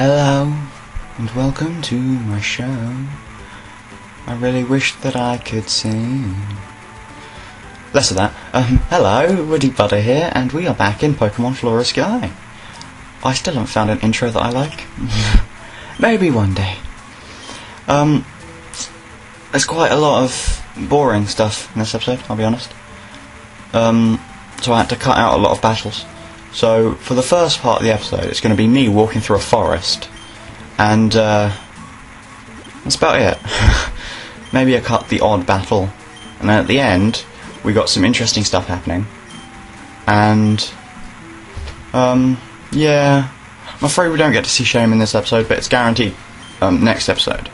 Hello, and welcome to my show. I really wish that I could sing. Less of that. Hello, Woody Butter here, and we are back in Pokémon Flora Sky. I still haven't found an intro that I like. Maybe one day. There's quite a lot of boring stuff in this episode, I'll be honest. So I had to cut out a lot of battles. So, for the first part of the episode, it's going to be me walking through a forest, and that's about it. Maybe I cut the odd battle, and then at the end, we got some interesting stuff happening, and, yeah, I'm afraid we don't get to see Shame in this episode, but it's guaranteed next episode,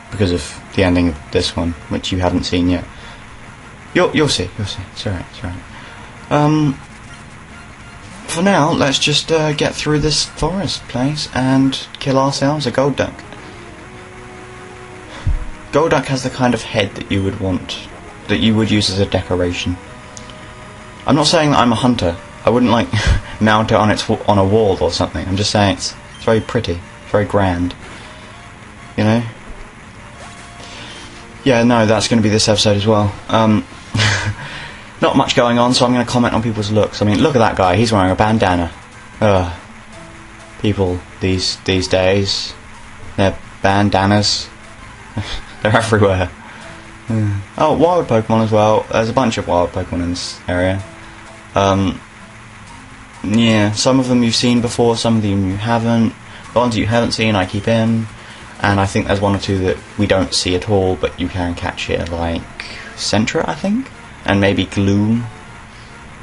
because of the ending of this one, which you haven't seen yet. You'll see, it's alright. For now, let's just get through this forest place and kill ourselves a Golduck. Golduck has the kind of head that you would want, that you would use as a decoration. I'm not saying that I'm a hunter. I wouldn't like mount it on a wall or something. I'm just saying it's very pretty, very grand. You know? Yeah, no, that's going to be this episode as well. Not much going on, so I'm going to comment on people's looks. I mean, look at that guy, he's wearing a bandana. People these days, their bandanas, they're everywhere. Oh, wild Pokemon as well. There's a bunch of wild Pokemon in this area. Yeah, some of them you've seen before, some of them you haven't. The ones you haven't seen I keep in, and I think there's one or two that we don't see at all, but you can catch here, like Centra, I think? And maybe Gloom.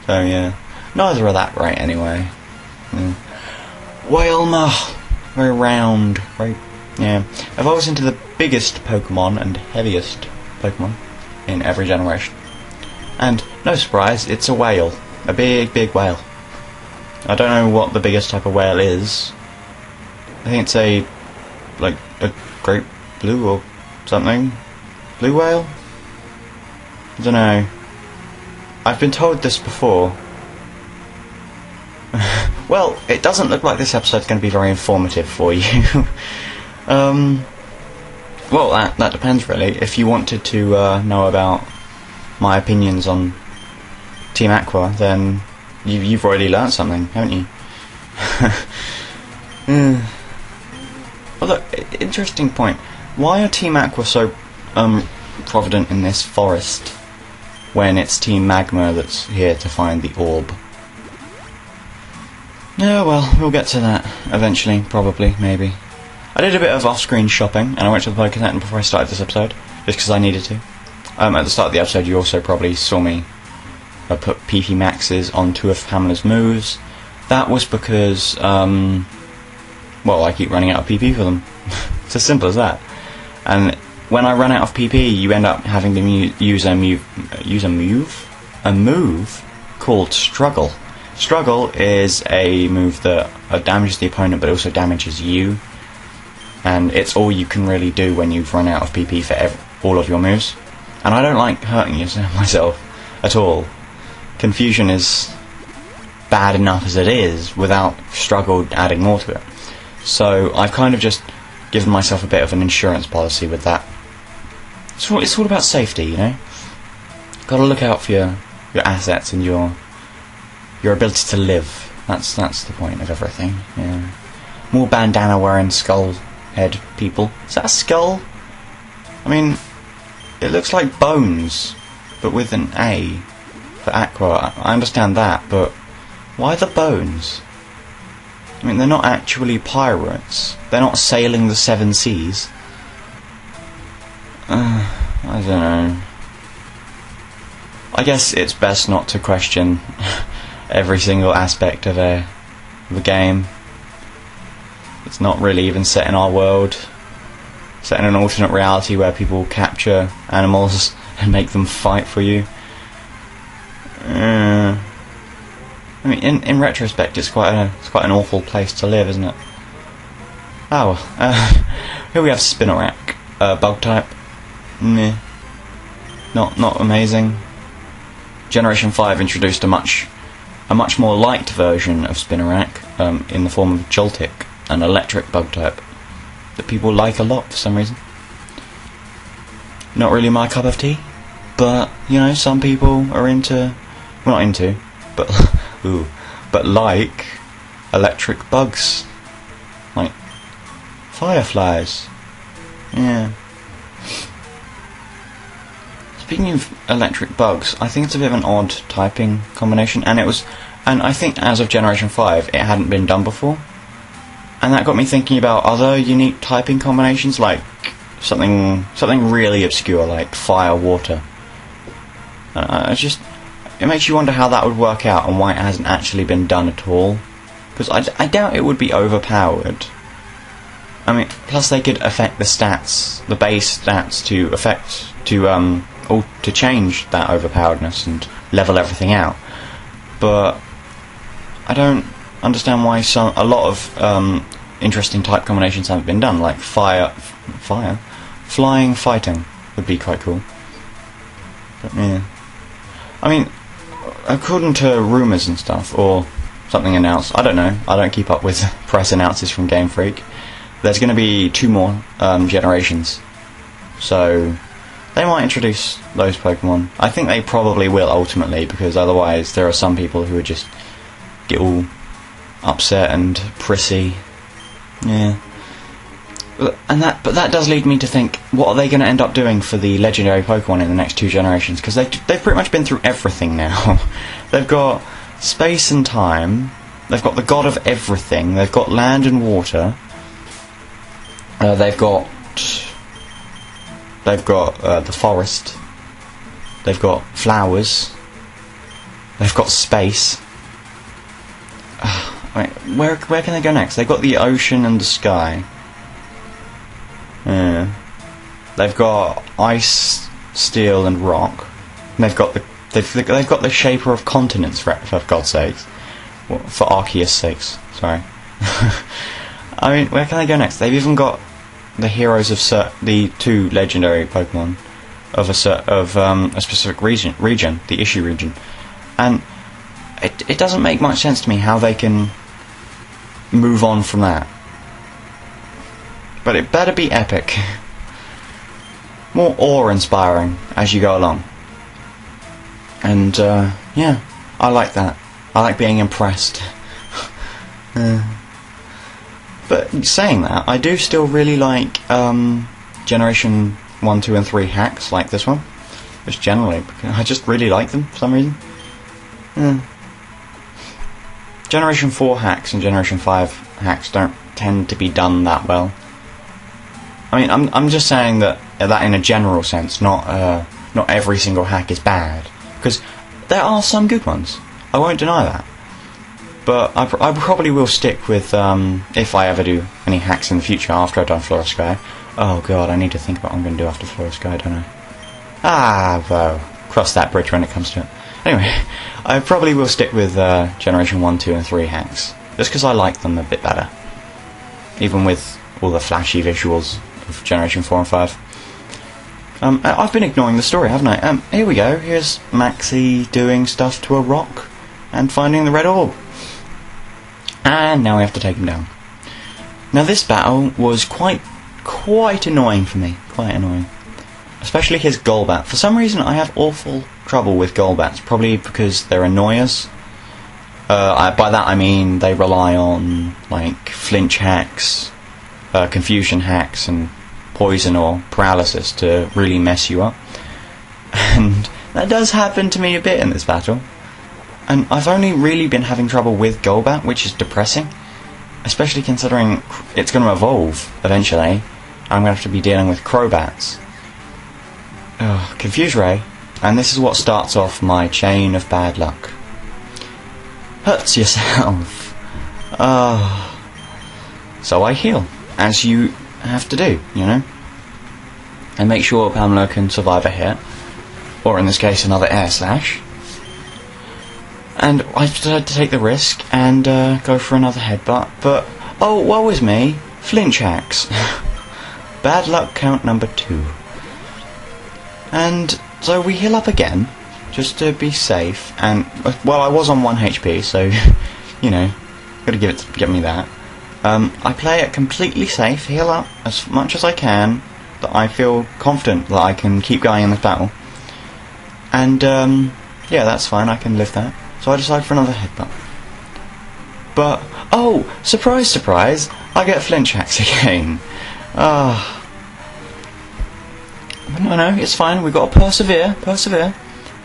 So yeah, neither are that great anyway. Yeah. Wailmer, very round, very, yeah. Evolves into the biggest Pokemon and heaviest Pokemon in every generation. And no surprise, it's a whale, a big whale. I don't know what the biggest type of whale is. I think it's a great blue or something. Blue whale? I don't know. I've been told this before. Well, it doesn't look like this episode's going to be very informative for you. Well, that depends really. If you wanted to know about my opinions on Team Aqua, then you've already learnt something, haven't you? Well, look, interesting point. Why are Team Aqua so provident in this forest, when it's Team Magma that's here to find the orb? Yeah, well, we'll get to that eventually, probably, maybe. I did a bit of off-screen shopping, and I went to the Pokémon before I started this episode, just because I needed to. At the start of the episode, you also probably saw me put PP Maxes on two of Hamler's moves. That was because, well, I keep running out of PP for them. It's as simple as that. And when I run out of PP, you end up having to use a move called Struggle. Struggle is a move that damages the opponent, but also damages you. And it's all you can really do when you've run out of PP for all of your moves. And I don't like hurting myself at all. Confusion is bad enough as it is, without Struggle adding more to it. So I've kind of just given myself a bit of an insurance policy with that. It's all about safety, you know? Got to look out for your assets and your ability to live. That's the point of everything. Yeah. More bandana wearing skull head people. Is that a skull? I mean, it looks like bones, but with an A for Aqua. I understand that, but why the bones? I mean, they're not actually pirates. They're not sailing the seven seas. I don't know. I guess it's best not to question every single aspect of the game. It's not really even set in our world. Set in an alternate reality where people capture animals and make them fight for you. I mean, in retrospect, it's quite an awful place to live, isn't it? Oh, here we have Spinarak, bug type. Meh. Not amazing. Generation 5 introduced a much more light version of Spinarak, in the form of Joltik, an electric bug type that people like a lot for some reason. Not really my cup of tea, but you know, some people are into, well, not into, but ooh, but like electric bugs, like fireflies. Yeah. Speaking of electric bugs, I think it's a bit of an odd typing combination, and I think as of Generation 5, it hadn't been done before, and that got me thinking about other unique typing combinations, like something really obscure, like fire, water. It makes you wonder how that would work out, and why it hasn't actually been done at all, because I doubt it would be overpowered. I mean, plus they could affect the stats, the base stats, to change that overpoweredness and level everything out. But I don't understand why a lot of interesting type combinations haven't been done, like flying, fighting would be quite cool. But yeah, I mean, according to rumours and stuff, or something announced, I don't know, I don't keep up with press announces from Game Freak, there's going to be 2 more generations, so they might introduce those Pokemon. I think they probably will ultimately, because otherwise there are some people who would just get all upset and prissy. Yeah. But that does lead me to think, what are they going to end up doing for the legendary Pokemon in the next 2 generations? Because they've pretty much been through everything now. They've got space and time, they've got the god of everything, they've got land and water, they've got the forest, they've got flowers, they've got space. Where can they go next? They've got the ocean and the sky. Yeah. They've got ice, steel, and rock. And they've got the shaper of continents, for God's sakes. Well, for Arceus' sakes, sorry. I mean, where can they go next? They've even got the heroes of the 2 legendary Pokemon of a specific region, the Issue region, and it doesn't make much sense to me how they can move on from that. But it better be epic, more awe-inspiring as you go along. And yeah, I like that. I like being impressed. But saying that, I do still really like Generation 1, 2 and 3 hacks like this one. Just generally, I just really like them for some reason. Yeah. Generation 4 hacks and Generation 5 hacks don't tend to be done that well. I mean, I'm just saying that in a general sense, not every single hack is bad, because there are some good ones. I won't deny that. But I probably will stick with, if I ever do any hacks in the future after I've done Flora Sky. Oh god, I need to think about what I'm going to do after Flora Sky, don't I? Well, cross that bridge when it comes to it. Anyway, I probably will stick with Generation 1, 2 and 3 hacks, just because I like them a bit better. Even with all the flashy visuals of Generation 4 and 5. I've been ignoring the story, haven't I? Here we go, here's Maxie doing stuff to a rock and finding the red orb. And now we have to take him down. Now this battle was quite annoying for me. Quite annoying. Especially his Golbat. For some reason I have awful trouble with Golbats. Probably because they're annoyers. By that I mean they rely on like flinch hacks, confusion hacks, and poison or paralysis to really mess you up. And that does happen to me a bit in this battle. And I've only really been having trouble with Golbat, which is depressing. Especially considering it's going to evolve eventually. I'm going to have to be dealing with Crobats. Confuse Ray. And this is what starts off my chain of bad luck. Hurts yourself. So I heal, as you have to do, you know. And make sure Pamela can survive a hit. Or in this case, another air slash. And I decided to take the risk and go for another headbutt, but oh, woe is me, flinch hacks. Bad luck count number 2. And so we heal up again, just to be safe, and well, I was on 1 HP, so you know, gotta give me that. I play it completely safe, heal up as much as I can, that I feel confident that I can keep going in this battle. And, yeah, that's fine, I can live that. So I decide for another headbutt. But, oh, surprise, surprise, I get flinch axe again. No, it's fine, we've got to persevere.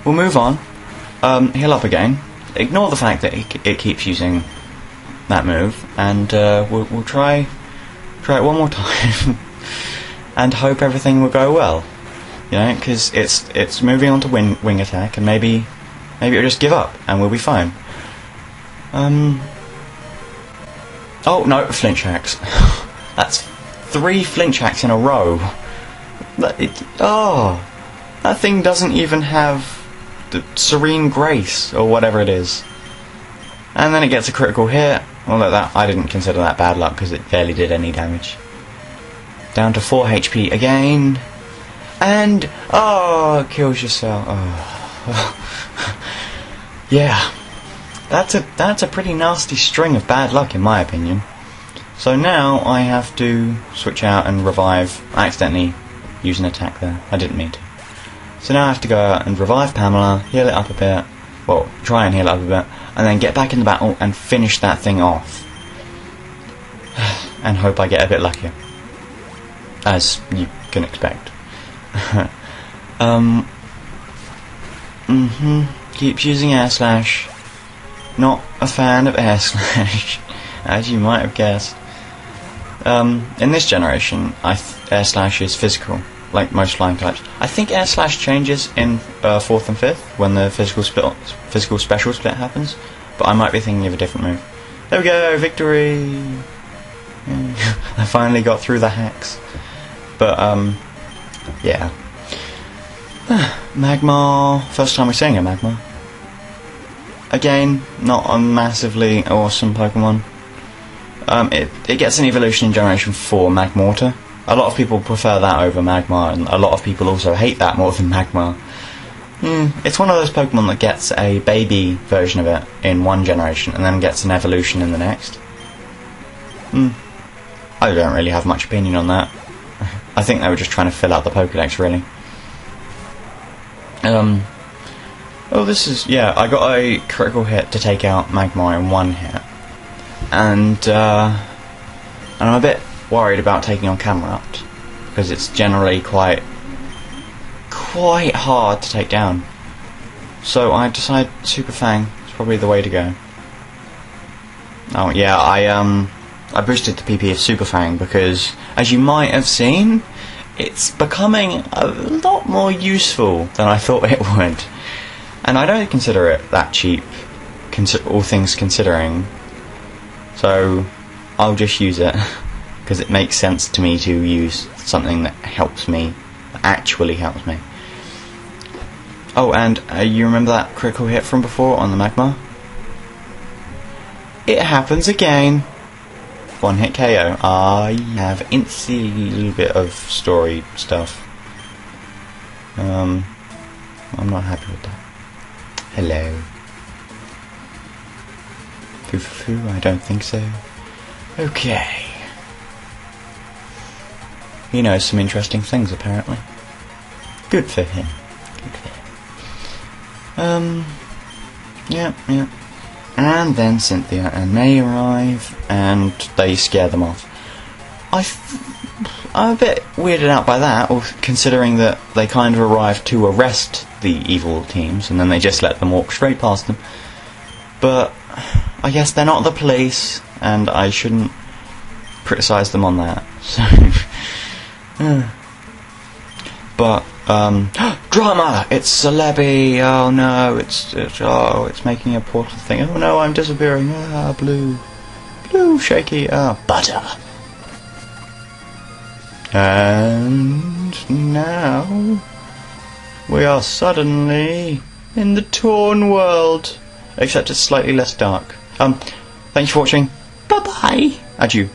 We'll move on. Heal up again. Ignore the fact that it keeps using that move, and we'll try it one more time, and hope everything will go well. You know, because it's moving on to wing attack, and maybe it'll just give up, and we'll be fine. Oh no, flinch axe. That's 3 flinch axe in a row. That thing doesn't even have the serene grace or whatever it is. And then it gets a critical hit. Although that I didn't consider that bad luck because it barely did any damage. Down to 4 HP again. And it kills yourself. Yeah. That's a pretty nasty string of bad luck in my opinion. So now I have to switch out and revive. I accidentally used an attack there. I didn't mean to. So now I have to go out and revive Pamela, heal it up a bit. Well, try and heal it up a bit. And then get back in the battle and finish that thing off. And hope I get a bit luckier. As you can expect. Keeps using air slash. Not a fan of air slash, as you might have guessed. In this generation, air slash is physical, like most flying types. I think air slash changes in 4th and 5th when the physical special split happens, but I might be thinking of a different move. There we go, victory! Yeah. I finally got through the hacks. But yeah. Magmar. First time we're seeing a Magmar. Again, not a massively awesome Pokemon. It gets an evolution in Generation 4, Magmortar. A lot of people prefer that over Magmar, and a lot of people also hate that more than Magmar. It's one of those Pokemon that gets a baby version of it in one generation, and then gets an evolution in the next. I don't really have much opinion on that. I think they were just trying to fill out the Pokédex, really. Oh, this is... yeah, I got a critical hit to take out Magmar in one hit. And I'm a bit worried about taking on Camerupt, because it's generally quite hard to take down. So I decide Super Fang is probably the way to go. Oh yeah, I boosted the PP of Super Fang because, as you might have seen, it's becoming a lot more useful than I thought it would. And I don't consider it that cheap, all things considering. So I'll just use it, because it makes sense to me to use something that helps me, that actually helps me. Oh, and you remember that critical hit from before on the Magmar? It happens again. One hit KO. I have a little bit of story stuff. I'm not happy with that. Hello. Foo, I don't think so. Okay. He knows some interesting things, apparently. Good for him. Yeah. And then Cynthia and May arrive, and they scare them off. I'm a bit weirded out by that, considering that they kind of arrived to arrest the evil teams, and then they just let them walk straight past them. But I guess they're not the police, and I shouldn't criticise them on that. So, but drama! It's Celebi! Oh no! It's making a portal thing. Oh no! I'm disappearing! Blue, shaky! Butter. And now we are suddenly in the Torn world, except it's slightly less dark. Thanks for watching. Bye bye. Adieu.